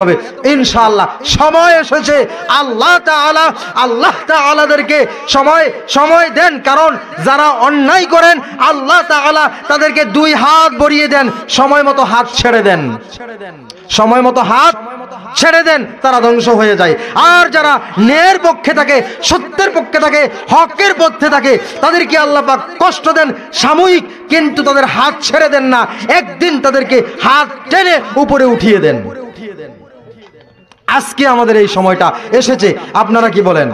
হবে ইনশাআল্লাহ। সময় এসেছে, আল্লাহ তাআলাদেরকে সময় দেন, কারণ যারা অন্যায় করেন আল্লাহ তাআলা তাদেরকে দুই হাত ভরিয়ে দেন, সময় মতো হাত ছেড়ে দেন, সময় মতো হাত ছেড়ে দেন, তারা ধ্বংস হয়ে যায়। আর যারা ন্যায়ের পক্ষে থাকে, সত্যের পক্ষে থাকে, হকের পথে থাকে, তাদেরকে আল্লাহ পাক কষ্ট দেন সাময়িক, কিন্তু তাদের হাত ছেড়ে দেন না, একদিন তাদেরকে হাত টেনে উপরে উঠিয়ে দেন। আজকে আমাদের এই সময়টা এসেছে, আপনারা কি বলেন?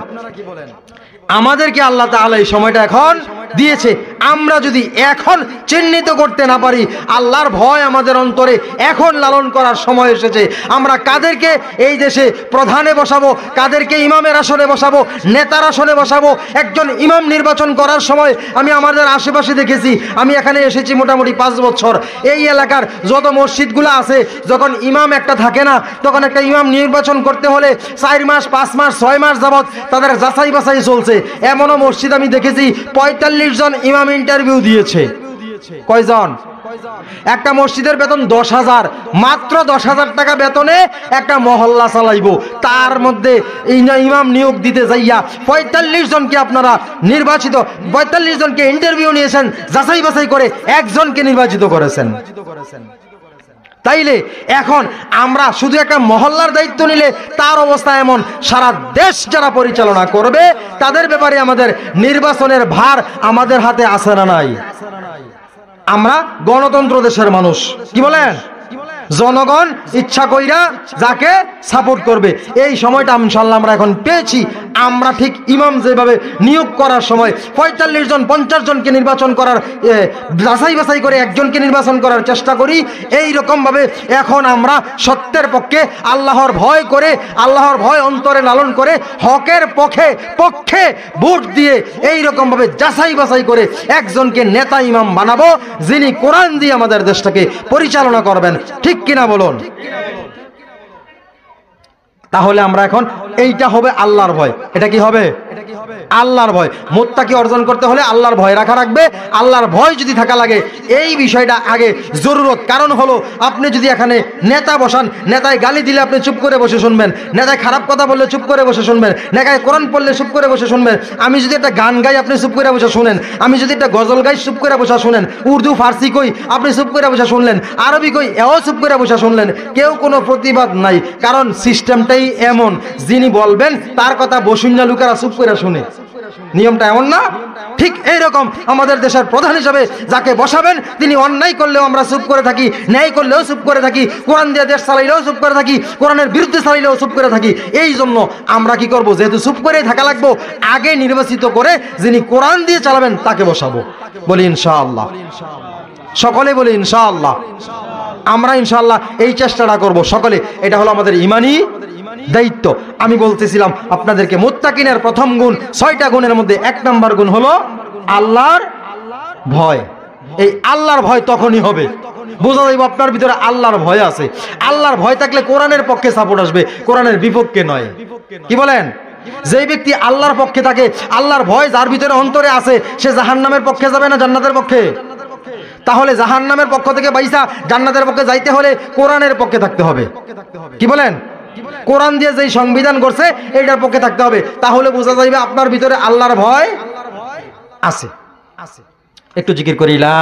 আমাদেরকে আল্লাহ তাআলা এই সময়টা এখন দিয়েছে। আমরা যদি এখন চিহ্নিত করতে না পারি, আল্লাহর ভয় আমাদের অন্তরে এখন লালন করার সময় এসেছে। আমরা কাদেরকে এই দেশে প্রধানে বসাবো, কাদেরকে ইমামের আসনে বসাবো, নেতার আসনে বসাবো, একজন ইমাম নির্বাচন করার সময় আমি আমাদের আশেপাশে দেখেছি, আমি এখানে এসেছি মোটামুটি 5 বছর, এই এলাকার যত মসজিদগুলো আছে, যখন ইমাম একটা থাকে না, তখন একটা ইমাম নির্বাচন করতে হলে 4 মাস 5 মাস 6 মাস যাবত তাদের যাচাই বাছাই চলছে। এমনও মসজিদ আমি দেখেছি 45 জন ইমাম ইন্টারভিউ দিয়েছে। কয়জন? একটা মসজিদের বেতন 10,000, মাত্র 10,000 টাকা বেতনে একটা মহল্লা চালাইব, তার মধ্যে ইমাম নিয়োগ দিতে যাইয়া 45 জনকে আপনারা নির্বাচিত, 45 জনকে ইন্টারভিউ নিয়েছেন, যাচাই বাছাই করে একজনকে নির্বাচিত করেছেন। তাইলে এখন আমরা শুধু একটা মহল্লার দায়িত্ব নিলে তার অবস্থা এমন, সারা দেশ যারা পরিচালনা করবে তাদের ব্যাপারে আমাদের নির্বাচনের ভার আমাদের হাতে আছে না নাই? আমরা গণতন্ত্র দেশের মানুষ, কি বলেন? জনগণ ইচ্ছা কইরা যাকে সাপোর্ট করবে, এই সময়টা ইনশাআল্লাহ আমরা এখন পেয়েছি। আমরা ঠিক ইমাম যেভাবে নিয়োগ করার সময় 45 জন 50 জনকে নির্বাচন করার যাচাই বাছাই করে একজনকে নির্বাচন করার চেষ্টা করি, এই রকম ভাবে এখন আমরা সত্যের পক্ষে আল্লাহর ভয় করে, আল্লাহর ভয় অন্তরে লালন করে হকের পক্ষে ভোট দিয়ে এই রকম ভাবে যাচাই বাছাই করে একজনকে নেতা ইমাম বানাবো, যিনি কোরআন দিয়ে আমাদের দেশটাকে পরিচালনা করবেন। ঠিক কিনা বলুন? তাহলে আমরা এখন এইটা হবে আল্লাহর ভয়। এটা কি হবে? আল্লাহর ভয়। মুত্তাকি অর্জন করতে হলে আল্লাহর ভয় রাখা লাগবে। আল্লাহর ভয় যদি থাকা লাগে, এই বিষয়টা আগে জরুরত। কারণ হলো, আপনি যদি এখানে নেতা বসান, নেতায় গালি দিলে আপনি চুপ করে বসে শুনবেন, নেতায় খারাপ কথা বললে চুপ করে বসে শুনবেন, নেতায় কোরআন পড়লে চুপ করে বসে শুনবেন। আমি যদি একটা গান গাই আপনি চুপ করে বসে শুনেন, আমি যদি একটা গজল গাই চুপ করে বসে শুনেন, উর্দু ফার্সি কই আপনি চুপ করে বসে শুনলেন, আরবি কই এও চুপ করে বসে শুনলেন, কেউ কোনো প্রতিবাদ নাই। কারণ সিস্টেমটাই এমন, যিনি বলবেন তার কথা বসুন্যা লোকেরা চুপ করে শুনে। নিয়মটা এমন না? ঠিক এইরকম আমাদের দেশের প্রধান হিসাবে যাকে বসাবেন, তিনি অন্যায় করলেও আমরা চুপ করে থাকি, ন্যায় করলেও চুপ করে থাকি, কোরআন দিয়ে দেশ চালাইলেও চুপ করে থাকি, কোরআনের বিরুদ্ধে চালাইলেও চুপ করে থাকি। এই জন্য আমরা কি করব, যেহেতু চুপ করে থাকা লাগবো, আগে নির্বাচিত করে যিনি কোরআন দিয়ে চালাবেন তাকে বসাবো। বলি ইনশাআল্লাহ, সকলে বলি ইনশাআল্লাহ। আমরা ইনশাআল্লাহ এই চেষ্টাটা করব সকলে। এটা হলো আমাদের ঈমানি দায়িত্ব। আমি বলতেছিলাম আপনাদেরকে, মুত্তাকিনের প্রথম গুণ 6টা গুণের মধ্যে 1 নম্বর গুণ হলো আল্লাহর ভয়। এই আল্লাহর ভয় তখনই হবে, বোঝা যাবে আপনার ভিতরে আল্লাহর ভয় আছে। আল্লাহর ভয় থাকলে কোরআনের পক্ষে সাপোর্ট আসবে, কোরআনের বিপক্ষে নয়। কি বলেন? যেই ব্যক্তি আল্লাহর পক্ষে থাকে, আল্লাহর ভয় যার ভিতরে অন্তরে আছে, সে জাহান্নামের পক্ষে যাবে না জান্নাতের পক্ষে? তাহলে জাহান্নামের পক্ষ থেকে বাইসা জান্নাতের পক্ষে যাইতে হলে কোরআনের পক্ষে থাকতে হবে। কি বলেন? কোরআন দিয়ে যেই সংবিধান করছে এইটার পক্ষে থাকতে হবে। তাহলে বোঝা যাবে আপনার ভিতরে আল্লাহর ভয় আছে। একটু জিকির করি লা